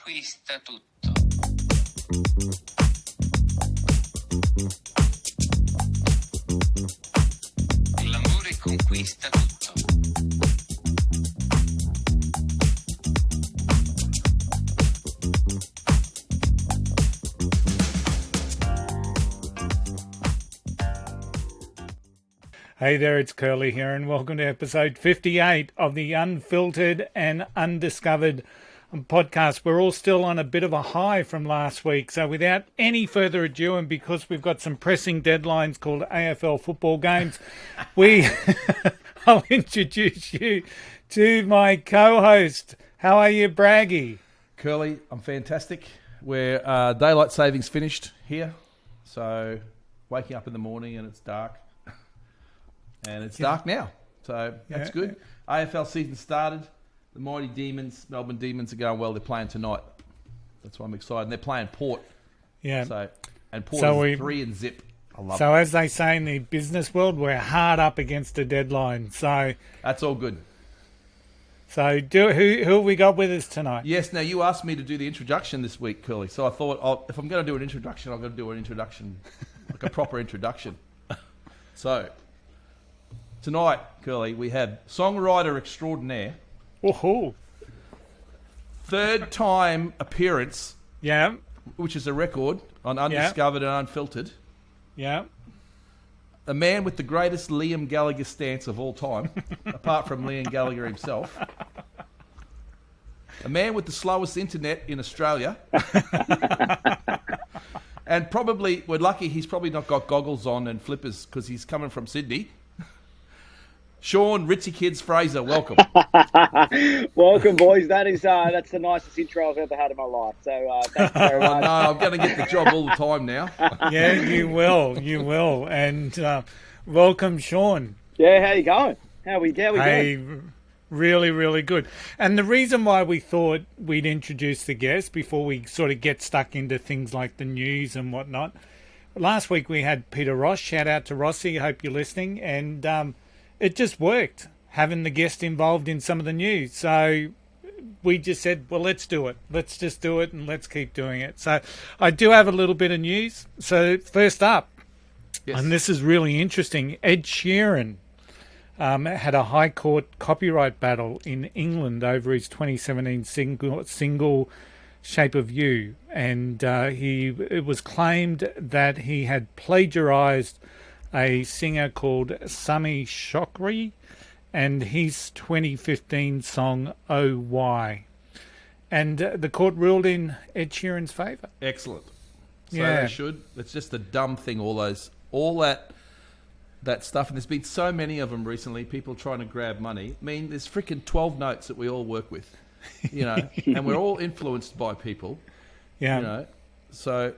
conquista tutto. L'amore conquista tutto. Hey there, it's Curly here, and welcome to episode 58 of the Unfiltered and Undiscovered podcast. We're all still on a bit of a high from last week, so without any further ado, and because we've got some pressing deadlines called AFL football games, I'll introduce you to my co-host. How are you, Braggy? Curly, I'm fantastic. We're daylight savings finished here, so waking up in the morning and it's dark. And it's dark now, so that's good. AFL season started. The mighty Demons, Melbourne Demons, are going well. They're playing tonight. That's why I'm excited. And they're playing Port. Yeah. And Port is 3-0. I love it. So as they say in the business world, we're hard up against a deadline. So that's all good. So who have we got with us tonight? Yes, now you asked me to do the introduction this week, Curly. So I thought, if I'm going to do an introduction, I'm going to do an introduction, like a proper introduction. So tonight, Curly, we have Songwriter extraordinaire. Woohoo! Third time appearance. Yeah. Which is a record on Undiscovered and Unfiltered. Yeah. A man with the greatest Liam Gallagher stance of all time, apart from Liam Gallagher himself. A man with the slowest internet in Australia. And probably, we're lucky he's probably not got goggles on and flippers because he's coming from Sydney. Sean Ritzy Kids Frazer, welcome. Welcome, boys. That's the nicest intro I've ever had in my life. So thank you very much. No, I'm going to get the job all the time now. Yeah, you will. And welcome, Sean. Yeah, how you going? How we doing? Really, really good. And the reason why we thought we'd introduce the guest before we sort of get stuck into things like the news and whatnot. Last week we had Peter Ross. Shout out to Rossi. Hope you're listening. And it just worked, having the guest involved in some of the news. So we just said, well, let's do it. Let's just do it and let's keep doing it. So I do have a little bit of news. So first up, and this is really interesting, Ed Sheeran had a High Court copyright battle in England over his 2017 single Shape of You. And it was claimed that he had plagiarized a singer called Sami Chokri and his 2015 song Oh Why. And the court ruled in Ed Sheeran's favour. Excellent. So they should. It's just a dumb thing, all that stuff. And there's been so many of them recently, people trying to grab money. I mean, there's freaking 12 notes that we all work with, and we're all influenced by people, so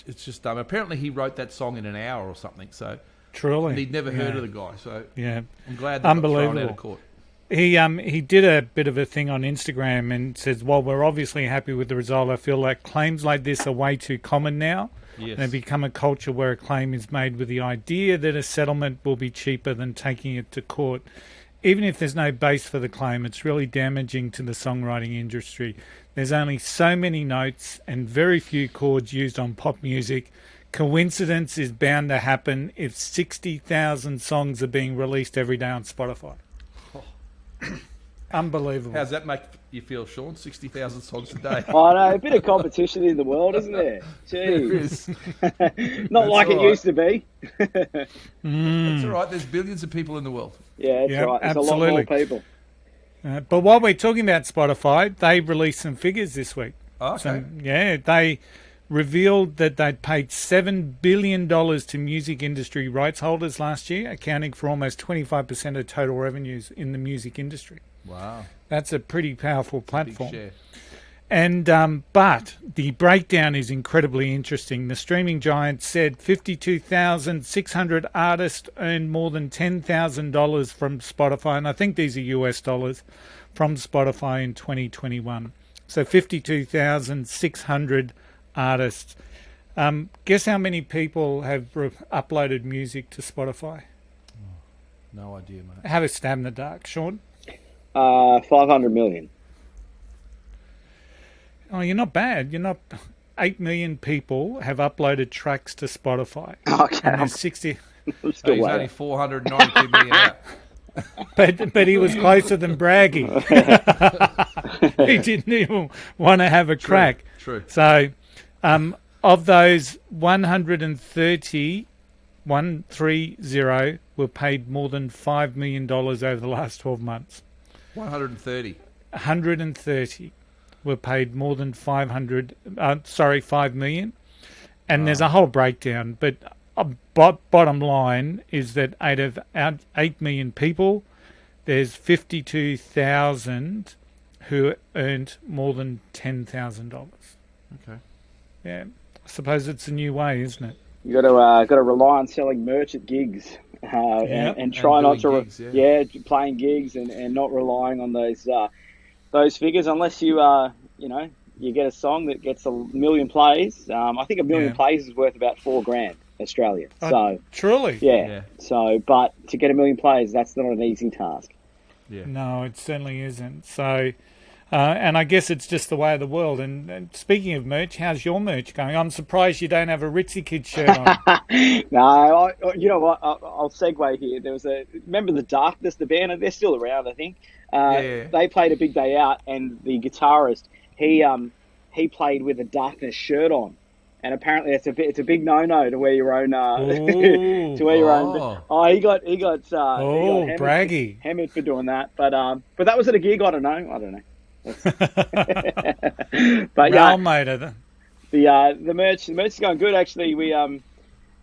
it's just dumb. Apparently he wrote that song in an hour or something, so truly. And he'd never heard of the guy, so I'm glad that got thrown out of court. He did a bit of a thing on Instagram and says, while we're obviously happy with the result, I feel like claims like this are way too common now. Yes. And become a culture where a claim is made with the idea that a settlement will be cheaper than taking it to court. Even if there's no base for the claim, it's really damaging to the songwriting industry. There's only so many notes and very few chords used on pop music. Coincidence is bound to happen if 60,000 songs are being released every day on Spotify. Oh. Unbelievable. How's that make you feel, Sean? 60,000 songs a day. I know, a bit of competition in the world, isn't there? Jeez. Not like it used to be. That's all right. There's billions of people in the world. Yeah, that's right. There's absolutely a lot more people. But while we're talking about Spotify, they released some figures this week. Oh, okay. So, they revealed that they'd paid $7 billion to music industry rights holders last year, accounting for almost 25% of total revenues in the music industry. Wow. That's a pretty powerful platform. Big share. And but the breakdown is incredibly interesting. The streaming giant said 52,600 artists earned more than $10,000 from Spotify, and I think these are US dollars, from Spotify in 2021. So 52,600 artists. Guess how many people have uploaded music to Spotify? No idea, mate. Have a stab in the dark, Sean. 500 million. Oh, you're not bad. You're not. 8 million people have uploaded tracks to Spotify. Okay. And there's 60. I'm So still he's waiting. only 492 million out. But he was closer than Braggy. He didn't even want to have a crack. True. So, of those 130 were paid more than $5 million over the last 12 months. 130. 130 were paid more than 5 million. And there's a whole breakdown. But bottom line is that out 8 million people, there's 52,000 who earned more than $10,000. Okay. Yeah, I suppose it's a new way, isn't it? You got to rely on selling merch at gigs, and try And not to doing gigs, playing gigs and not relying on those figures unless you you get a song that gets 1 million plays. I think 1 million plays is worth about $4,000 Australian. So truly, yeah. So, but to get 1 million plays, that's not an easy task. Yeah. no, it certainly isn't. So. And I guess it's just the way of the world. And speaking of merch, how's your merch going? I'm surprised you don't have a Ritzy Kids shirt on. No, you know what? I'll segue here. Remember the Darkness, the band? They're still around, I think. They played a big day out, and the guitarist he played with a Darkness shirt on, and apparently it's a big no to wear your own to wear your own. Oh, he got Braggy. hammered for doing that, but that was at a gig. I don't know. But Rail motor. The merch is going good actually.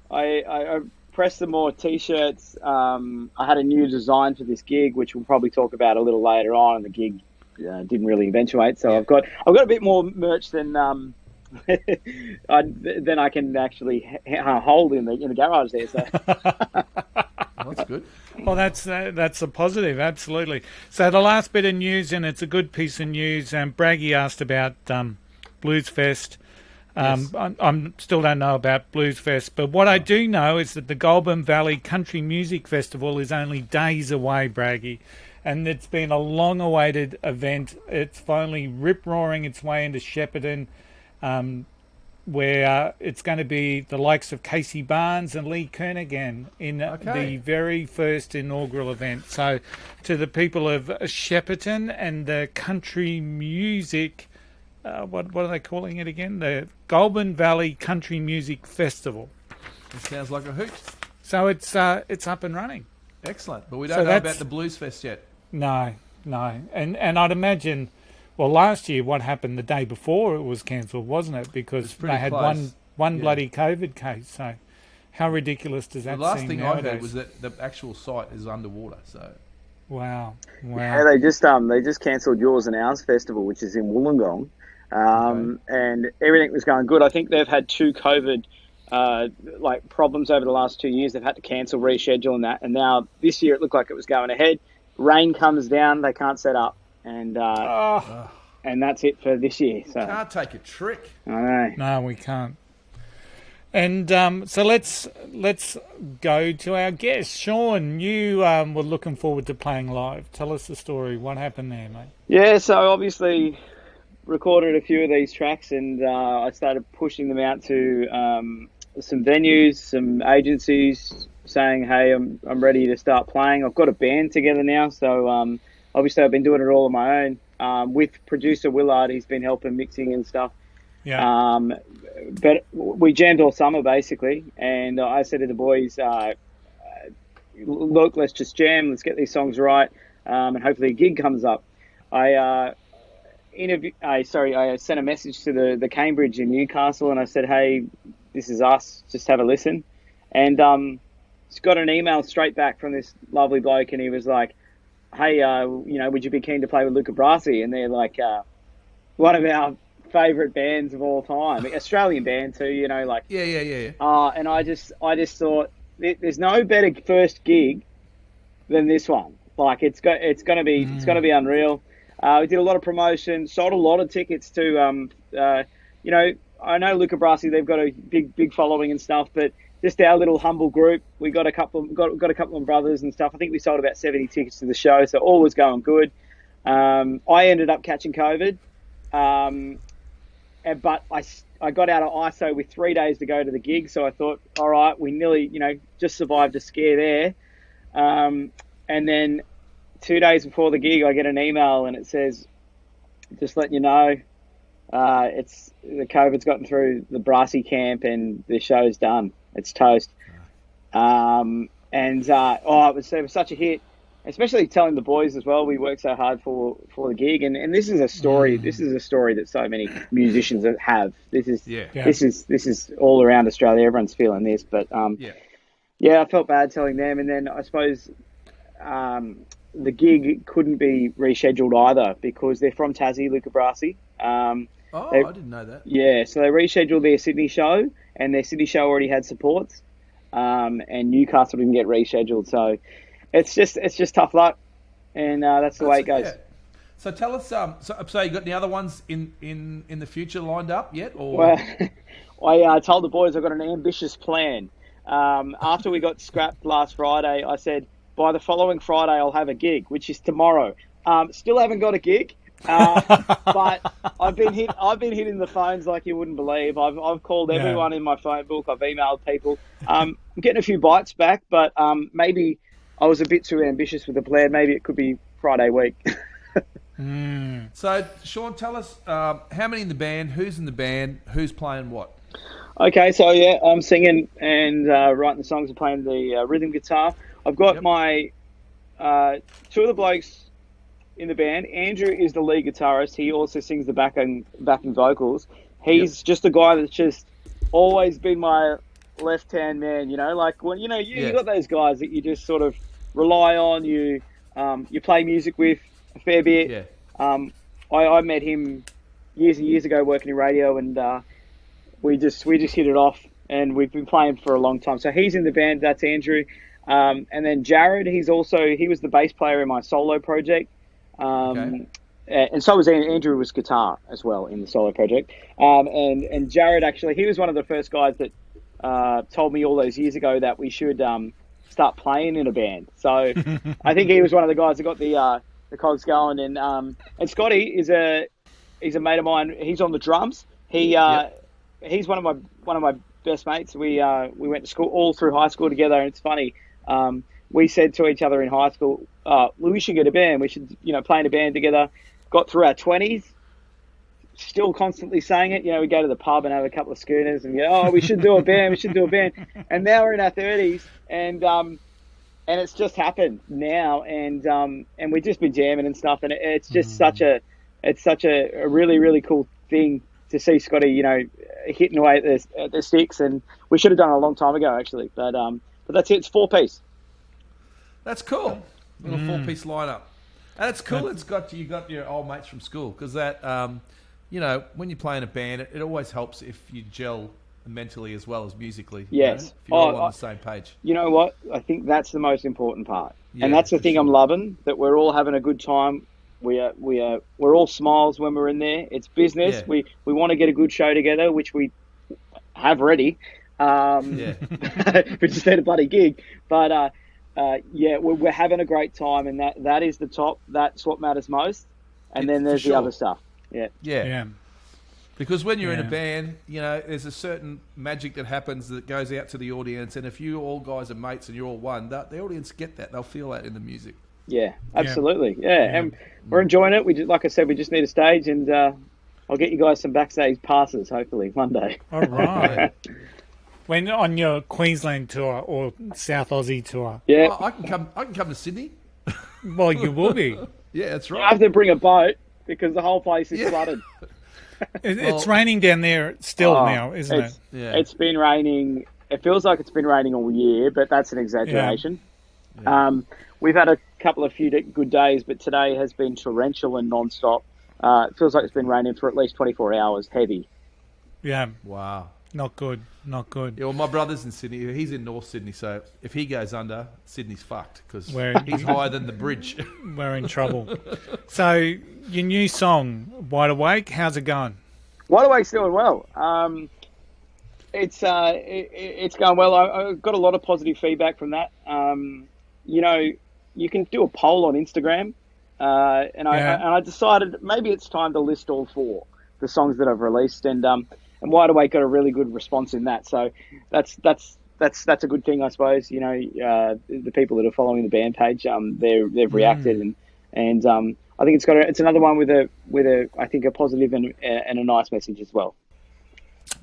I pressed some more t-shirts. I had a new design for this gig, which we'll probably talk about a little later on. And the gig didn't really eventuate, so I've got a bit more merch than than I can actually hold in the garage there. So. Well, that's good. Well, that's a positive, absolutely. So the last bit of news, and it's a good piece of news. Braggy asked about Blues Fest. Yes. I still don't know about Blues Fest, but what I do know is that the Goulburn Valley Country Music Festival is only days away, Braggy, and it's been a long-awaited event. It's finally rip-roaring its way into Shepparton, where it's going to be the likes of Casey Barnes and Lee Kernaghan in the very first inaugural event. So to the people of Shepparton and the country music, what are they calling it again? The Goulburn Valley Country Music Festival. It sounds like a hoot. So it's up and running. Excellent. But we don't know about the Blues Fest yet. No. And I'd imagine... Well, last year, what happened the day before it was cancelled, wasn't it? Because they had close. one bloody COVID case. So how ridiculous does that seem? The last thing nowadays? I heard was that the actual site is underwater. So Wow. Yeah, they just cancelled Yours and Ours Festival, which is in Wollongong, and everything was going good. I think they've had 2 COVID problems over the last 2 years. They've had to cancel, reschedule, and now this year it looked like it was going ahead. Rain comes down, they can't set up. And that's it for this year. So can't take a trick. I know. No, we can't. And so let's go to our guest, Sean. You were looking forward to playing live. Tell us the story. What happened there, mate? Yeah, so obviously recorded a few of these tracks, and I started pushing them out to some venues, some agencies, saying, "Hey, I'm ready to start playing." I've got a band together now, so. Obviously, I've been doing it all on my own with producer Willard. He's been helping mixing and stuff. Yeah. But we jammed all summer, basically. And I said to the boys, look, let's just jam. Let's get these songs right. And hopefully a gig comes up. I sent a message to the Cambridge in Newcastle, and I said, hey, this is us. Just have a listen. And got an email straight back from this lovely bloke, and he was like, hey, would you be keen to play with Luca Brasi? And they're like one of our favourite bands of all time, Australian band too. Yeah. And I just thought there's no better first gig than this one. Like it's going to be unreal. We did a lot of promotion, sold a lot of tickets to I know Luca Brasi, they've got a big following and stuff, but just our little humble group, we got a couple of brothers and stuff. I think we sold about 70 tickets to the show, so all was going good. I ended up catching COVID, but I got out of ISO with 3 days to go to the gig, so I thought, all right, we nearly, just survived a scare there. And then 2 days before the gig, I get an email and it says, just letting you know, it's the COVID's gotten through the brassy camp and the show's done. It's toast. It was such a hit, especially telling the boys as well. We worked so hard for the gig, and this is a story. This is a story that so many musicians have. This is all around Australia. Everyone's feeling this, but I felt bad telling them, and then I suppose the gig couldn't be rescheduled either because they're from Tassie, Luca Brasi. I didn't know that. Yeah, so they rescheduled their Sydney show, and their Sydney show already had supports, and Newcastle didn't get rescheduled. So it's just tough luck, and that's the way it goes. Yeah. So tell us, so you got any other ones in the future lined up yet? Or well, I told the boys I've got an ambitious plan. After we got scrapped last Friday, I said by the following Friday I'll have a gig, which is tomorrow. Still haven't got a gig. But I've been hitting the phones like you wouldn't believe. I've called everyone in my phone book. I've emailed people. I'm getting a few bites back, but maybe I was a bit too ambitious with the plan. Maybe it could be Friday week. So, Sean, tell us how many in the band, who's in the band, who's playing what? Okay, so I'm singing and writing the songs and playing the rhythm guitar. I've got my two of the blokes in the band. Andrew is the lead guitarist. He also sings the backing vocals. He's just a guy that's just always been my left-hand man, like when, you got those guys that you just sort of rely on, you play music with a fair bit. Yeah. I met him years and years ago working in radio, and we just hit it off, and we've been playing for a long time. So he's in the band. That's Andrew. And then Jared, he was the bass player in my solo project. And so was Andrew was guitar as well in the solo project. And Jared, actually, he was one of the first guys that told me all those years ago that we should start playing in a band. So I think he was one of the guys that got the cogs going. And Scotty is he's a mate of mine. He's on the drums. He's one of my best mates. We went to school all through high school together, and it's funny. We said to each other in high school, we should get a band. We should, play in a band together. Got through our 20s, still constantly saying it. We go to the pub and have a couple of schooners and go, we should do a band. We should do a band. And now we're in our 30s, and it's just happened now. And we've just been jamming and stuff. And it's just such a really, really cool thing to see Scotty, hitting away at the sticks. And we should have done it a long time ago, actually. But that's it. It's 4-piece. That's cool. Little 4-piece lineup. And it's cool. You got your old mates from school, because that, when you play in a band, it always helps if you gel mentally as well as musically. Yes. If you're all on the same page. You know what? I think that's the most important part. Yeah, and that's the thing I'm loving, that we're all having a good time. We're all smiles when we're in there. It's business. Yeah. We want to get a good show together, which we have ready. We just had a bloody gig. But we're having a great time, and that is the top. That's what matters most. And then there's the other stuff. Yeah. Because when you're in a band, there's a certain magic that happens that goes out to the audience. And if you all guys are mates and you're all one, the audience get that. They'll feel that in the music. Yeah, absolutely. Yeah. And we're enjoying it. Like I said, we just need a stage, and I'll get you guys some backstage passes, hopefully, one day. All right. When on your Queensland tour or South Aussie tour? Yeah, I can come to Sydney. Well, you will be. Yeah, that's right. I have to bring a boat because the whole place is flooded. It's raining down there still now, isn't it? Yeah. It's been raining. It feels like it's been raining all year, but that's an exaggeration. Yeah. We've had a couple of few good days, but today has been torrential and non-stop. It feels like it's been raining for at least 24 hours, heavy. Yeah. Wow. Not good. Yeah, well, my brother's in Sydney. He's in North Sydney, so if he goes under, Sydney's fucked because he's higher than the bridge. We're in trouble. So, your new song, Wide Awake, how's it going? Wide Awake's doing well. It's going well. I got a lot of positive feedback from that. You can do a poll on Instagram, and I decided maybe it's time to list all four. the songs that I've released, and Wide Awake got a really good response in that. So that's a good thing, I suppose. You know, the people that are following the band page, they've reacted, and I think it's another one with a I think a positive and a nice message as well.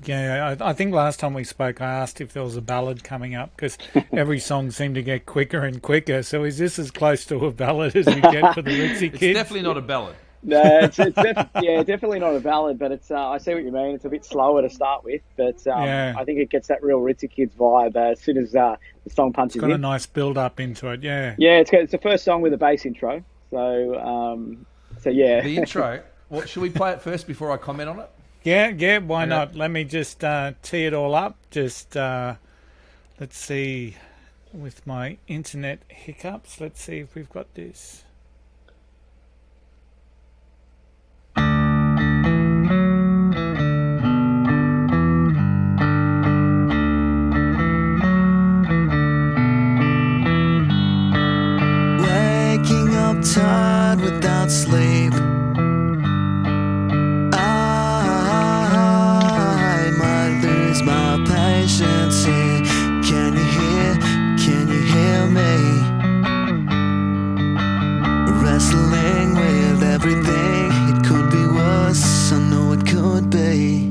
Yeah, I think last time we spoke, I asked if there was a ballad coming up, because every song seemed to get quicker and quicker. So is this as close to a ballad as we get for the Ritzy Kids? It's definitely not a ballad. No, definitely not a ballad, but it's I see what you mean. It's a bit slower to start with, but I think it gets that real Ritzy Kids vibe as soon as the song punches in. It's got a nice build up into it, yeah. Yeah, it's the first song with a bass intro, so yeah. The intro. Well, should we play it first before I comment on it? Yeah, why not? Let me just tee it all up. Just let's see, with my internet hiccups, let's see if we've got this. Waking up tired without sleep, I might lose my patience here. Can you hear me? Wrestling with everything, it could be worse, I know it could be.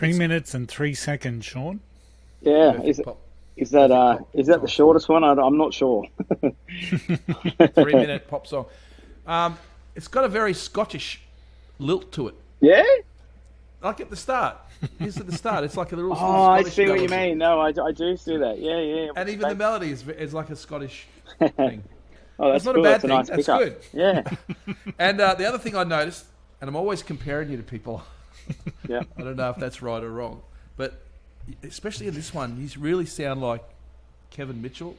Minutes and 3 seconds, Sean. Yeah, is that the shortest one? I'm not sure. 3-minute pop song. It's got a very Scottish lilt to it. Yeah? Like at the start. It's at the start. It's like a little. I Scottish see what you melody. mean. No, I do see that. Yeah. And even the melody is like a Scottish thing. Oh, that's not cool. a bad That's thing. nice That's pickup. good. Yeah. And the other thing I noticed, and I'm always comparing you to people. Yeah. I don't know if that's right or wrong, but especially in this one, you really sound like Kevin Mitchell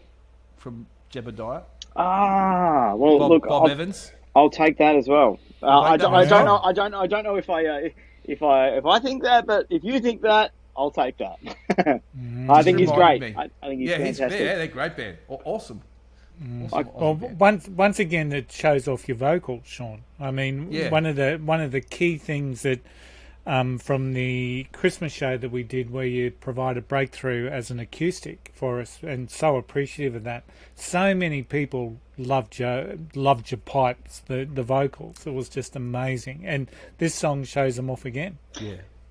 from Jebediah. Well, Bob Evans. I'll take that as well. I don't know. Yeah. I don't know if I think that, but if you think that, I'll take that. I think he's great. I think he's fantastic. They're a great band. Awesome. Awesome Well, once again, it shows off your vocals, Sean. I mean, one of the key things that from the Christmas show that we did, where you provided Breakthrough as an acoustic for us, and so appreciative of that. So many people loved your pipes, the vocals. It was just amazing, and this song shows them off again.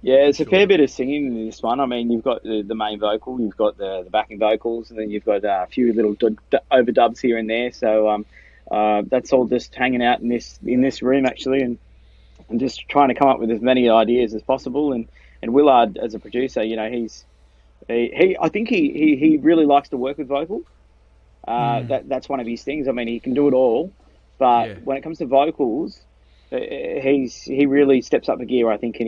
Yeah, it's a fair bit of singing in this one. I mean, you've got the main vocal, you've got the backing vocals, and then you've got a few little overdubs here and there. So that's all just hanging out in this room actually, and just trying to come up with as many ideas as possible. And Willard, as a producer, you know, I think he really likes to work with vocal. That's one of his things. I mean, he can do it all, but when it comes to vocals, he really steps up the gear, I think, and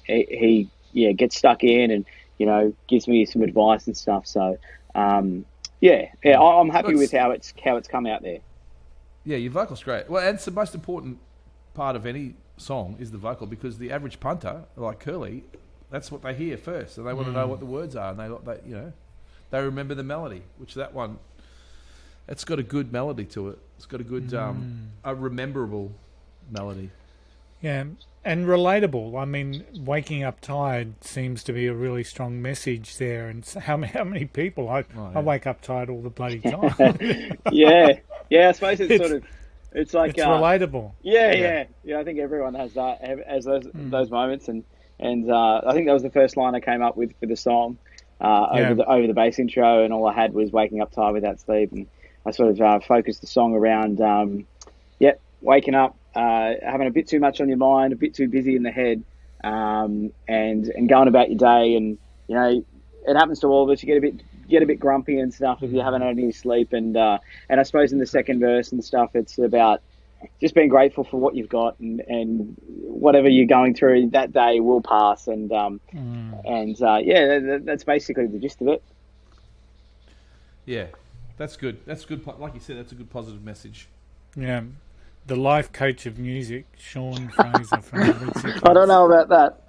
he gets stuck in and, you know, gives me some advice and stuff. So I'm happy with how it's come out there. Yeah, your vocal's great. Well, and it's the most important part of any song is the vocal, because the average punter, like Curly, that's what they hear first, and they want to know what the words are, and they remember the melody, which that one, it's got a good melody to it. It's got a good, a rememberable melody. Yeah, and relatable. I mean, waking up tired seems to be a really strong message there. And how many people? I wake up tired all the bloody time. yeah. I suppose it's like it's relatable. Yeah. I think everyone has those moments, and I think that was the first line I came up with for the song over the bass intro, and all I had was waking up tired without sleep, and I sort of focused the song around waking up, having a bit too much on your mind, a bit too busy in the head, and going about your day, and you know it happens to all of us. You get a bit grumpy and stuff if you haven't had any sleep, and I suppose in the second verse and stuff, it's about just being grateful for what you've got, and whatever you're going through that day will pass, and that's basically the gist of it. Yeah, that's good. That's good. Like you said, that's a good positive message. Yeah. The life coach of music, Sean Frazer from Ritzy Kids. I don't know about that.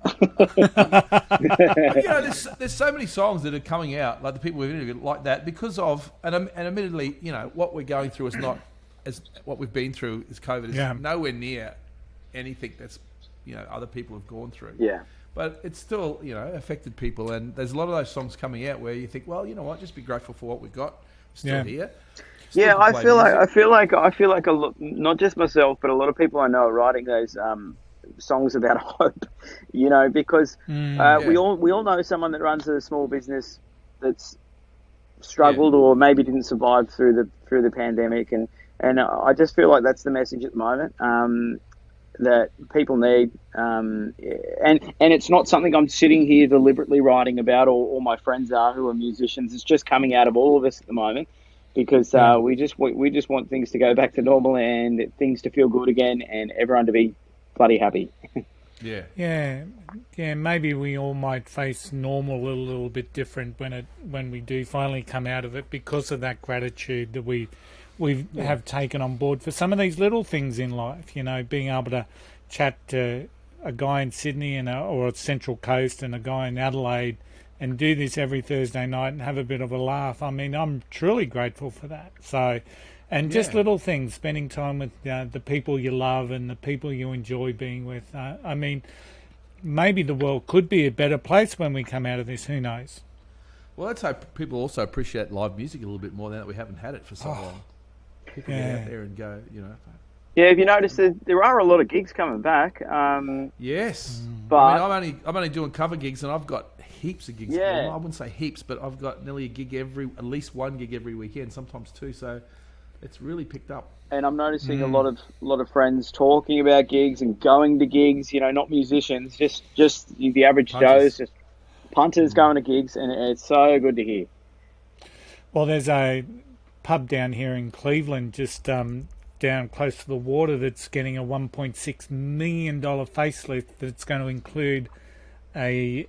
You know, there's so many songs that are coming out, like the people we've interviewed, like that, because of, and admittedly, you know, what we're going through is not as what we've been through is COVID. Is nowhere near anything that's, you know, other people have gone through. Yeah. But it's still, you know, affected people, and there's a lot of those songs coming out where you think, well, you know what, just be grateful for what we've got. Still here. I feel like a lot, not just myself, but a lot of people I know are writing those songs about hope. You know, because we all know someone that runs a small business that's struggled or maybe didn't survive through the pandemic, and I just feel like that's the message at the moment that people need, and it's not something I'm sitting here deliberately writing about, or all my friends are who are musicians. It's just coming out of all of us at the moment. Because we just want things to go back to normal, and things to feel good again, and everyone to be bloody happy. Yeah. Maybe we all might face normal a little bit different when we do finally come out of it, because of that gratitude that we have taken on board for some of these little things in life. You know, being able to chat to a guy in Sydney or Central Coast and a guy in Adelaide, and do this every Thursday night and have a bit of a laugh. I mean, I'm truly grateful for that. So, and just little things, spending time with the people you love and the people you enjoy being with. I mean, maybe the world could be a better place when we come out of this. Who knows? Well, let's hope people also appreciate live music a little bit more now that we haven't had it for so long. People get out there and go, you know. Yeah, have you noticed that there are a lot of gigs coming back? Yes, but I mean, I'm only doing cover gigs, and I've got heaps of gigs. Yeah. Well, I wouldn't say heaps, but I've got nearly a gig at least one gig every weekend, sometimes two. So it's really picked up. And I'm noticing a lot of friends talking about gigs and going to gigs. You know, not musicians, just the average Joes, just punters going to gigs, and it's so good to hear. Well, there's a pub down here in Cleveland, just down close to the water, that's getting a $1.6 million facelift that's going to include an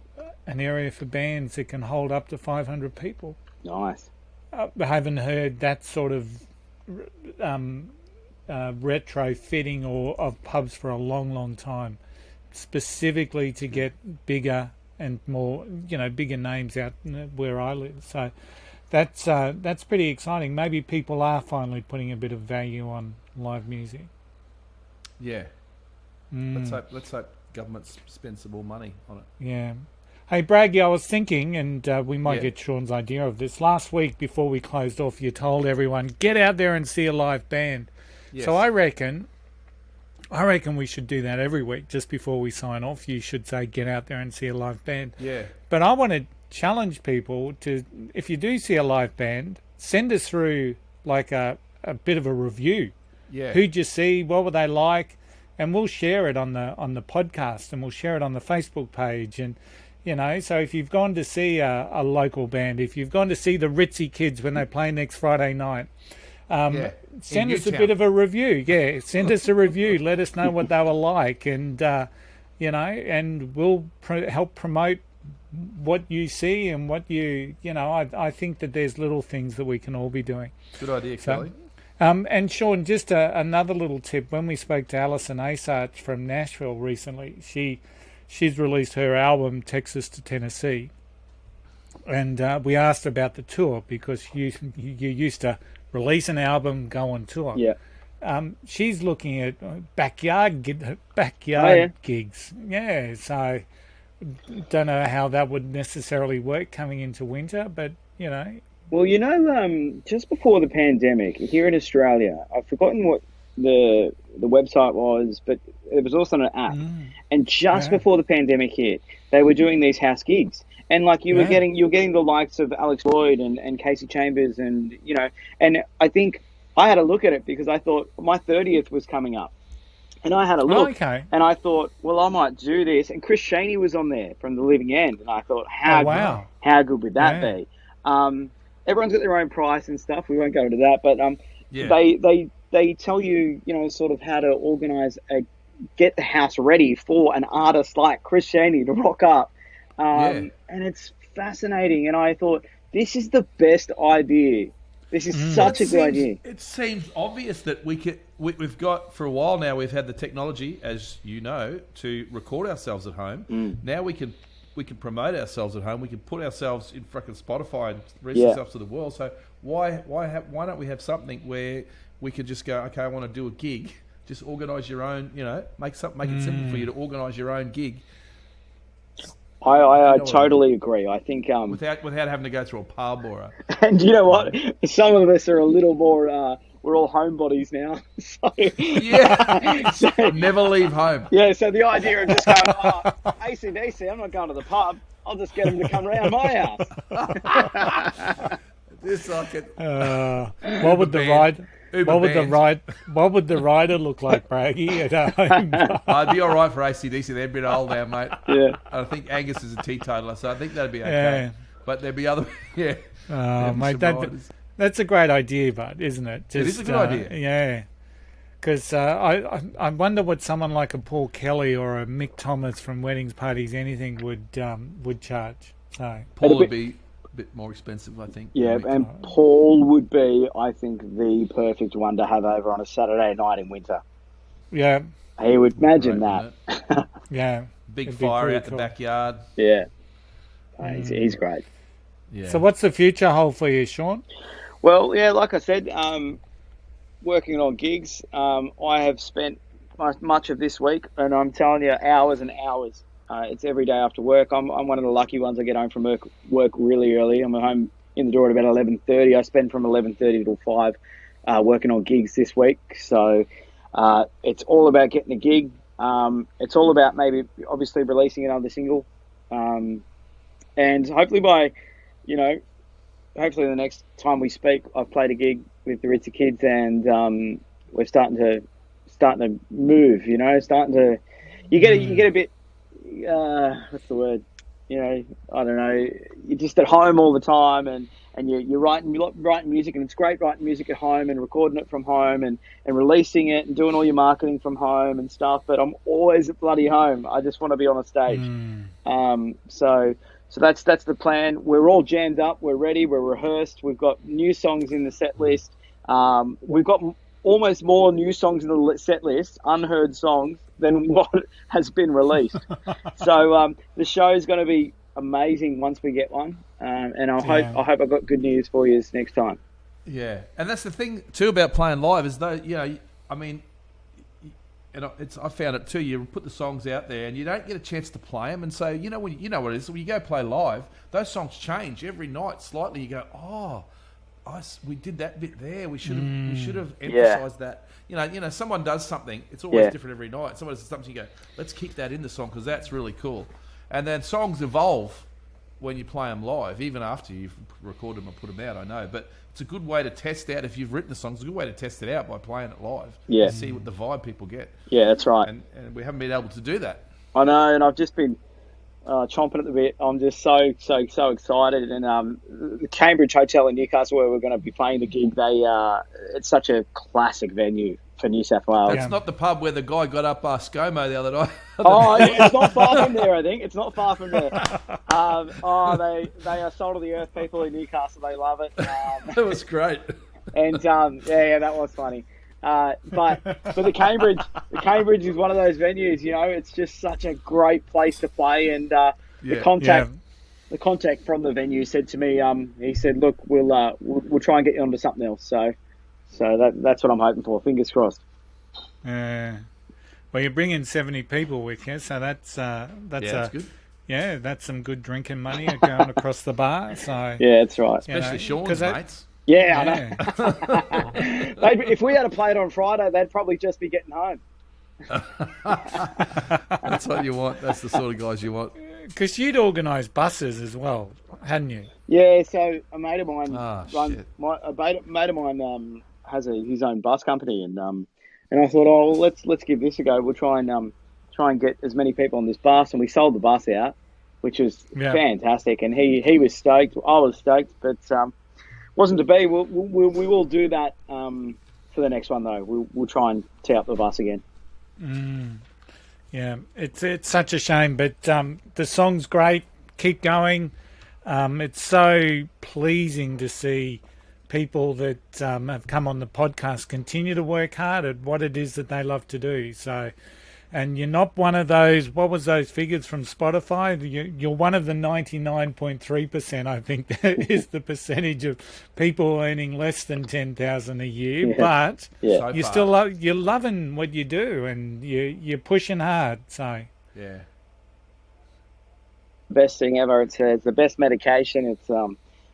area for bands that can hold up to 500 people. Nice. I haven't heard that sort of retrofitting of pubs for a long, long time, specifically to get bigger and more, you know, bigger names out where I live. So that's pretty exciting. Maybe people are finally putting a bit of value on live music. Yeah. Let's hope government spend some more money on it. Yeah. Hey, Braggy, I was thinking, and we might Yeah. get Sean's idea of this. Last week, before we closed off, you told everyone, get out there and see a live band. Yes. So I reckon we should do that every week. Just before we sign off, you should say, get out there and see a live band. Yeah. But I want to challenge people to, if you do see a live band, send us through like a bit of a review. Yeah. Who'd you see? What were they like? And we'll share it on the podcast, and we'll share it on the Facebook page. And so if you've gone to see a local band, if you've gone to see the Ritzy Kids when they play next Friday night, send us a bit of a review. Yeah, send us a review. Let us know what they were like, and and we'll help promote what you see and what I think that there's little things that we can all be doing. Good idea, Kelly. And Sean, just another little tip. When we spoke to Alison Asarch from Nashville recently, she's released her album Texas to Tennessee, and we asked about the tour because you used to release an album, go on tour. Yeah. She's looking at backyard gigs. Yeah, so don't know how that would necessarily work coming into winter, but Well, just before the pandemic, here in Australia, I've forgotten what the website was, but it was also an app. And just before the pandemic hit, they were doing these house gigs. And like you were getting the likes of Alex Lloyd and Casey Chambers and I think I had a look at it because I thought my 30th was coming up. And I had a look and I thought, well, I might do this. And Chris Chaney was on there from The Living End. And I thought, how good would that be? Everyone's got their own price and stuff. We won't go into that, but they tell you, sort of how to organise get the house ready for an artist like Chris Chaney to rock up. And it's fascinating. And I thought, this is the best idea. This is such a good idea. It seems obvious that we've got, for a while now, we've had the technology, as you know, to record ourselves at home. Now we can promote ourselves at home. We can put ourselves in fucking Spotify and release ourselves to the world. So why don't we have something where we could just go, okay, I want to do a gig. Just organise your own, make it simple for you to organise your own gig. I totally agree. I think without having to go through a pub or a. And you know what? Some of us are a little more. We're all homebodies now. So never leave home. Yeah. So the idea of just going, AC/DC, I'm not going to the pub. I'll just get them to come round my house. Just like it. What would the ride? What would the rider look like, Braggy, at home? I'd be all right for AC/DC. They're a bit old now, mate. Yeah. I think Angus is a teetotaler, so I think that'd be okay. Yeah. But there'd be other, mate, that's a great idea, but isn't it? It is a good idea. Yeah. Because I wonder what someone like a Paul Kelly or a Mick Thomas from Weddings Parties Anything would charge. So Paul would be a bit more expensive, I think. Yeah, and Paul would be, I think, the perfect one to have over on a Saturday night in winter. Yeah. He would imagine that. Yeah. Big fire out the backyard. Yeah. He's great. Yeah. So what's the future hold for you, Sean? Well, yeah, like I said, working on gigs. I have spent much of this week, and I'm telling you, hours and hours. It's every day after work. I'm one of the lucky ones. I get home from work really early. I'm home in the door at about 11:30. I spend from 11:30 till 5 working on gigs this week. So it's all about getting a gig. It's all about maybe obviously releasing another single, and hopefully hopefully the next time we speak, I've played a gig with the Ritzy Kids, and we're starting to move. You get a bit. What's the word? I don't know. You're just at home all the time, and you're writing music, and it's great writing music at home and recording it from home and releasing it and doing all your marketing from home and stuff. But I'm always at bloody home. I just want to be on a stage. So that's the plan. We're all jammed up. We're ready. We're rehearsed. We've got new songs in the set list. We've got almost more new songs in the set list, unheard songs, than what has been released. So the show is going to be amazing once we get one, and I hope I've got good news for you next time. Yeah, and that's the thing too about playing live is though and I found it too. You put the songs out there, and you don't get a chance to play them. And so you know what it is. When you go play live, those songs change every night slightly. You go, oh, we did that bit there. We should have emphasised that. You know, someone does something. It's always different every night. Someone does something. You go, let's keep that in the song because that's really cool. And then songs evolve when you play them live, even after you've recorded them and put them out. I know, but it's a good way to test out if you've written the songs. It's a good way to test it out by playing it live. Yeah. And see what the vibe people get. Yeah, that's right. And we haven't been able to do that. I know, and I've just been chomping at the bit. I'm just so excited. And the Cambridge Hotel in Newcastle, where we're going to be playing the gig, it's such a classic venue for New South Wales. That's not the pub where the guy got up ScoMo the other night. It's not far from there, I think. It's not far from there. They are salt of the earth people in Newcastle. They love it. That was great. And that was funny. But the Cambridge is one of those venues. You know, it's just such a great place to play. And the contact from the venue said to me, he said, "Look, we'll try and get you onto something else." So that's what I'm hoping for. Fingers crossed. Well, you're bringing 70 people with you, so that's good. Yeah, that's some good drinking money going across the bar. So yeah, that's right. Especially Sean's mates. Yeah, I know. If we had to play it on Friday, they'd probably just be getting home. That's what you want. That's the sort of guys you want. Because you'd organise buses as well, hadn't you? Yeah, so a mate of mine has his own bus company, and I thought, well, let's give this a go. We'll try and get as many people on this bus, and we sold the bus out, which was fantastic. And he was stoked. I was stoked, but wasn't to be. We will do that for the next one though. We'll try and tee up the bus again. Yeah, it's such a shame, but the song's great. Keep going. It's so pleasing to see people that have come on the podcast continue to work hard at what it is that they love to do. So, and you're not one of those, what was those figures from Spotify? You're one of the 99.3%, I think, that is the percentage of people earning less than 10,000 a year. But So you far. still you're loving what you do, and you're pushing hard. So Yeah. Best thing ever. It's the best medication.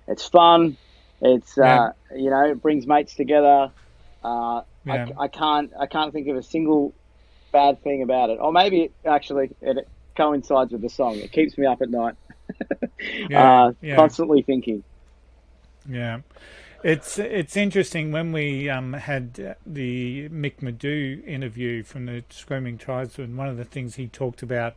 It's fun. It's it brings mates together. I can't think of a single bad thing about it. Or maybe it coincides with the song. It keeps me up at night. Constantly thinking. Yeah. It's interesting when we had the Mick Madu interview from the Screaming Tribesmen. One of the things he talked about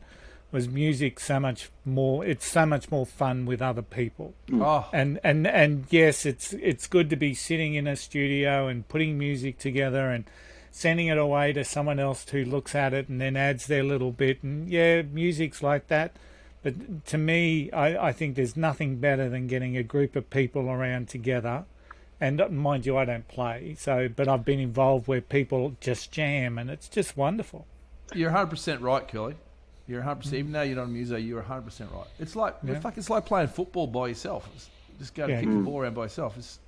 was music so much more. It's so much more fun with other people. Oh. And yes, it's good to be sitting in a studio and putting music together and sending it away to someone else who looks at it and then adds their little bit. And yeah, music's like that. But to me, I think there's nothing better than getting a group of people around together. And mind you, I don't play, but I've been involved where people just jam, and it's just wonderful. You're 100% right, Curly. You're 100%. Even though you're not a muso, you're 100% right. It's like it's like playing football by yourself. Just go and kick the ball around by yourself. There's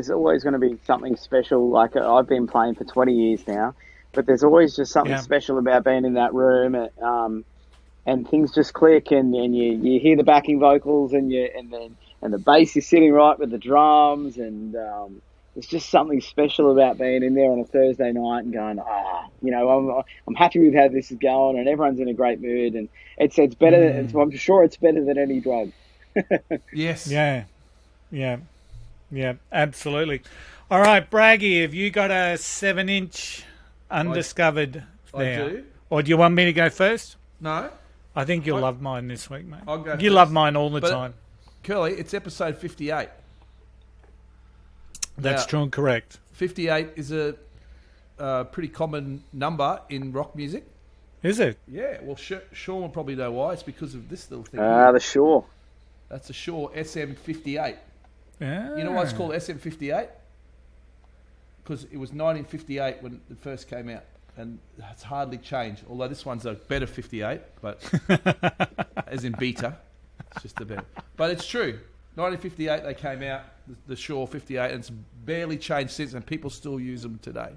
always going to be something special. Like I've been playing for 20 years now, but there's always just something special about being in that room, and things just click, and you hear the backing vocals, and the bass is sitting right with the drums, and there's just something special about being in there on a Thursday night and going, I'm happy with how this is going, and everyone's in a great mood, and it's better. I'm sure it's better than any drug. Yes. Yeah, absolutely. All right, Braggy, have you got a 7-inch Undiscovered there? I do. Or do you want me to go first? No. I think you'll love mine this week, mate. I'll go You first. love mine all the time. Curly, it's episode 58. That's true and correct. 58 is a pretty common number in rock music. Is it? Yeah, well, Sean will probably know why. It's because of this little thing. The Shaw. That's a Shaw SM58. Yeah. You know why it's called SM58? Because it was 1958 when it first came out, and it's hardly changed. Although this one's a better 58, but as in beta, it's just a better. But it's true. 1958 they came out, the Shaw 58, and it's barely changed since, and people still use them today.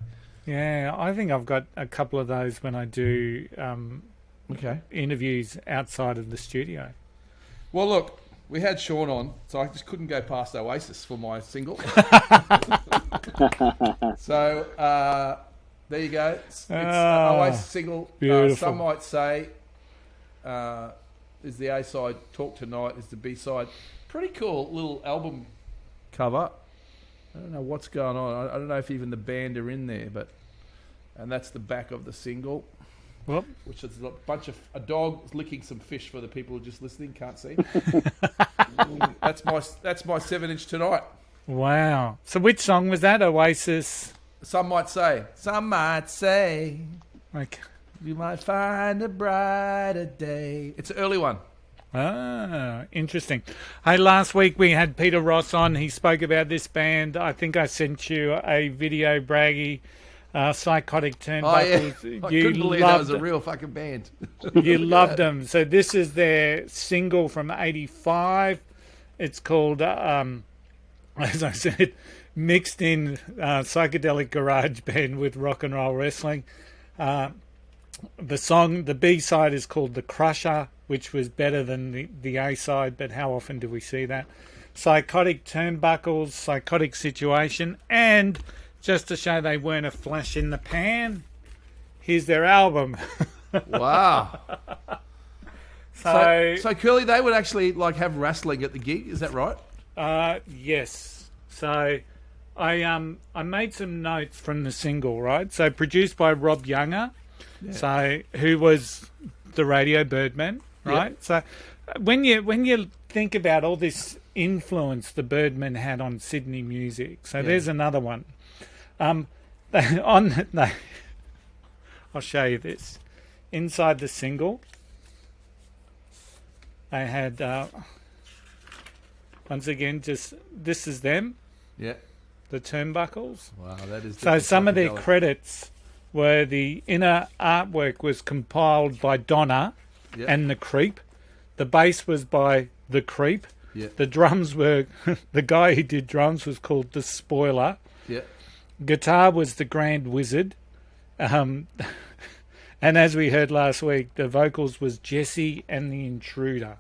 Yeah, I think I've got a couple of those when I do Okay. interviews outside of the studio. Well, look, we had Sean on, so I just couldn't go past Oasis for my single. So there you go. It's Oasis single. Beautiful. Some might say is the A side. Talk Tonight is the B side. Pretty cool little album cover. I don't know what's going on. I don't know if even the band are in there, and that's the back of the single. Well, Which is a dog licking some fish for the people who are just listening, can't see. That's my 7-inch tonight. wow. So which song was that? Oasis. Some might say, Like, you might find a brighter day. It's an early one. interesting. Hey, last week we had Peter Ross on. He spoke about this band. I think I sent you a video, Braggy. Psychotic Turnbuckles. Oh, yeah. I couldn't believe that was a real fucking band. You loved them. So this is their single from '85. It's called, as I said, mixed in psychedelic garage band with rock and roll wrestling. The B side is called The Crusher, which was better than the A side, but how often do we see that? Psychotic Turnbuckles, Psychotic Situation, and just to show they weren't a flash in the pan, here's their album. Wow. So Curly, they would actually like have wrestling at the gig, is that right? yes. So I made some notes from the single, right? So produced by Rob Younger, so who was the Radio Birdman, right? Yep. So when you think about all this influence the Birdman had on Sydney music, so there's another one. I'll show you this. Inside the single, I had once again this is them. Yeah. The Turnbuckles. Wow, that is. So some of their psychedelic. credits were the inner artwork was compiled by Donna and The Creep. The bass was by The Creep. Yeah. The drums were the guy who did drums was called The Spoiler. Yeah. Guitar was the Grand Wizard. And as we heard last week, the vocals was Jesse and the Intruder.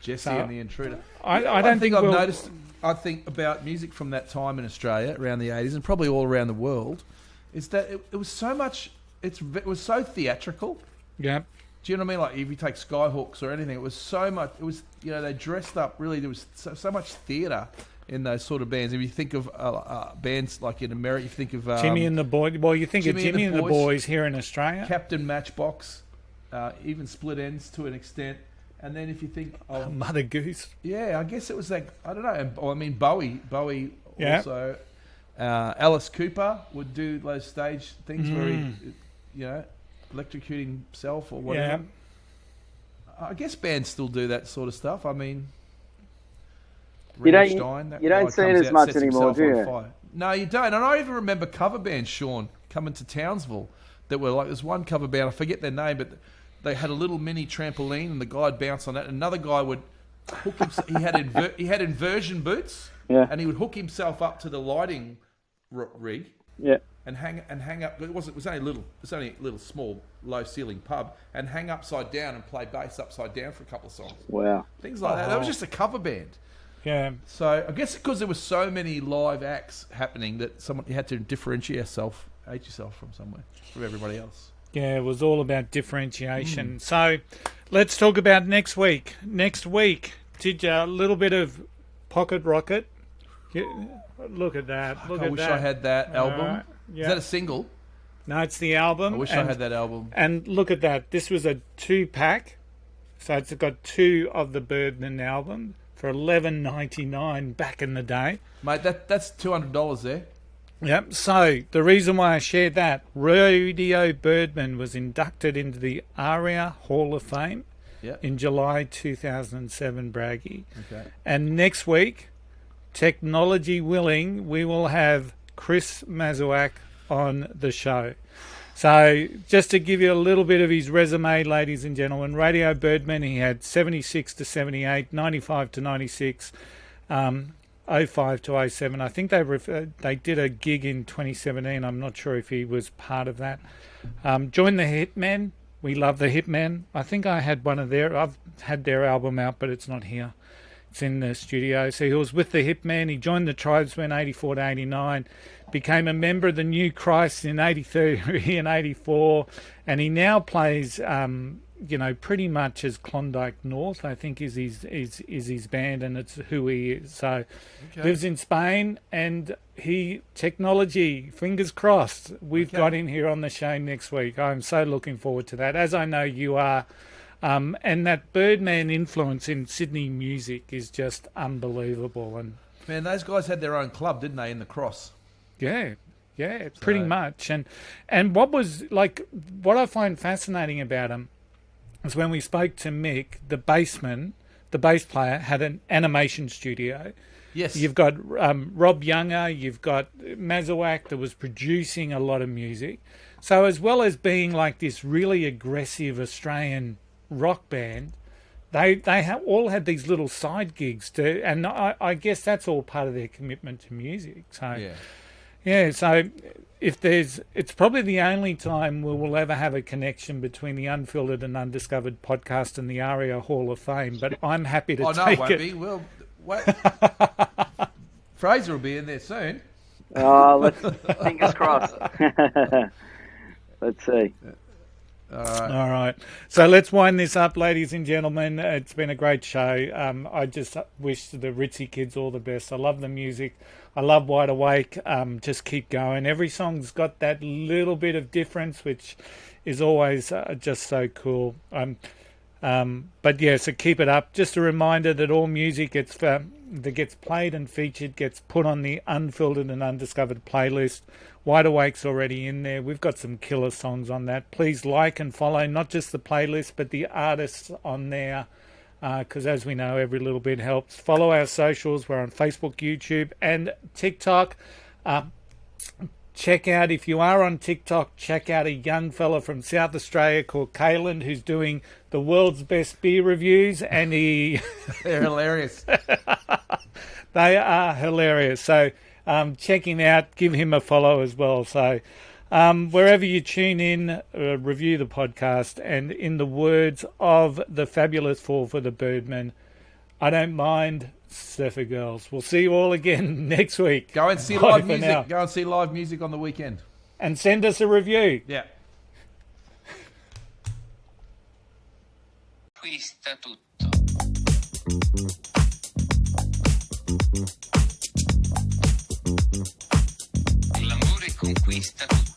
Jesse and the Intruder. I don't think I've we'll- noticed. I think about music from that time in Australia around the 80s and probably all around the world is that it was so much. It was so theatrical. Yeah. Do you know what I mean? Like if you take Skyhawks or anything, it was so much. It was they dressed up really. There was so much theatre in those sort of bands. If you think of bands like in America, you think of Jimmy and the Boys. Well, you think of Jimmy and the Boys here in Australia. Captain Matchbox, even Split Ends to an extent. And then if you think of Mother Goose. I guess it was like I don't know. I mean Bowie Yeah. also. Alice Cooper would do those stage things where he, electrocuting himself or whatever. I guess bands still do that sort of stuff. I mean, You don't- Rammstein, that you don't guy see it comes as out, much sets anymore, himself do on you? fire. No, you don't. And I even remember cover bands, Sean, coming to Townsville that were like, there's one cover band, I forget their name, but they had a little mini trampoline and the guy would bounce on it. Another guy would hook himself, he had inversion boots, and he would hook himself up to the lighting rig. Yeah. And hang up. It was only a little. It's only a little small, low ceiling pub, and hang upside down and play bass upside down for a couple of songs. Wow. Things like that. That was just a cover band. Yeah. So I guess because there were so many live acts happening that you had to differentiate yourself from everybody else. Yeah, it was all about differentiation. So let's talk about next week. Next week, did you a little bit of Pocket Rocket? Look at that. I wish I had that album. Yeah. Is that a single? No, it's the album. I wish I had that album. And look at that. This was a 2-pack. So it's got 2 of the Birdman album for $11.99 back in the day. Mate, that's $200 there. Yep. So the reason why I shared that, Radio Birdman was inducted into the ARIA Hall of Fame in July 2007, Braggy. Okay. And next week, technology willing, we will have Chris Mazuak on the show. So just to give you a little bit of his resume, ladies and gentlemen, Radio Birdman, he had 76 to 78, 95 to 96. 05 to 07. I think they did a gig in 2017. I'm not sure if he was part of that. Joined the Hitmen. We love the Hitmen. I think I've had their album out, but it's not here. It's in the studio. So he was with the Hitmen. He joined the Tribesmen 84 to 89, became a member of the New Christ in 83 and 84, and he now plays, pretty much as Klondike North, I think is his band, and it's who he is. So lives in Spain, and technology, fingers crossed, we've got him here on the show next week. I'm so looking forward to that, as I know you are. And that Birdman influence in Sydney music is just unbelievable. And man, those guys had their own club, didn't they, in the Cross? Yeah, pretty much. And what I find fascinating about him is when we spoke to Mick, the bass player, had an animation studio. Yes. You've got Rob Younger, you've got Mazuak that was producing a lot of music. So as well as being like this really aggressive Australian rock band, they all had these little side gigs too, and I guess that's all part of their commitment to music. So so it's probably the only time we will ever have a connection between the Unfiltered and Undiscovered podcast and the ARIA Hall of Fame, but I'm happy to take it. Be. Well, wait. Frazer will be in there soon. Oh, fingers crossed. Let's see. All right. So let's wind this up, ladies and gentlemen. It's been a great show. I just wish the Ritzy Kids all the best. I love the music. I love Wide Awake. Just keep going. Every song's got that little bit of difference, which is always just so cool. But yeah, so keep it up. Just a reminder that all music that gets played and featured gets put on the Unfiltered and Undiscovered playlist. Wide Awake's already in there. We've got some killer songs on that. Please like and follow not just the playlist, but the artists on there, because as we know, every little bit helps. Follow our socials. We're on Facebook, YouTube, and TikTok. Check out, if you are on TikTok, check out a young fella from South Australia called Kayland, who's doing the world's best beer reviews, and they're hilarious. They are hilarious. So check him out, give him a follow as well. So wherever you tune in, review the podcast, and in the words of the fabulous Fall for the Birdman, I don't mind Surfer Girls. We'll see you all again next week. Go and see live music. Now. Go and see live music on the weekend. And send us a review. Yeah. Conquista tutto. L'amore conquista tutto.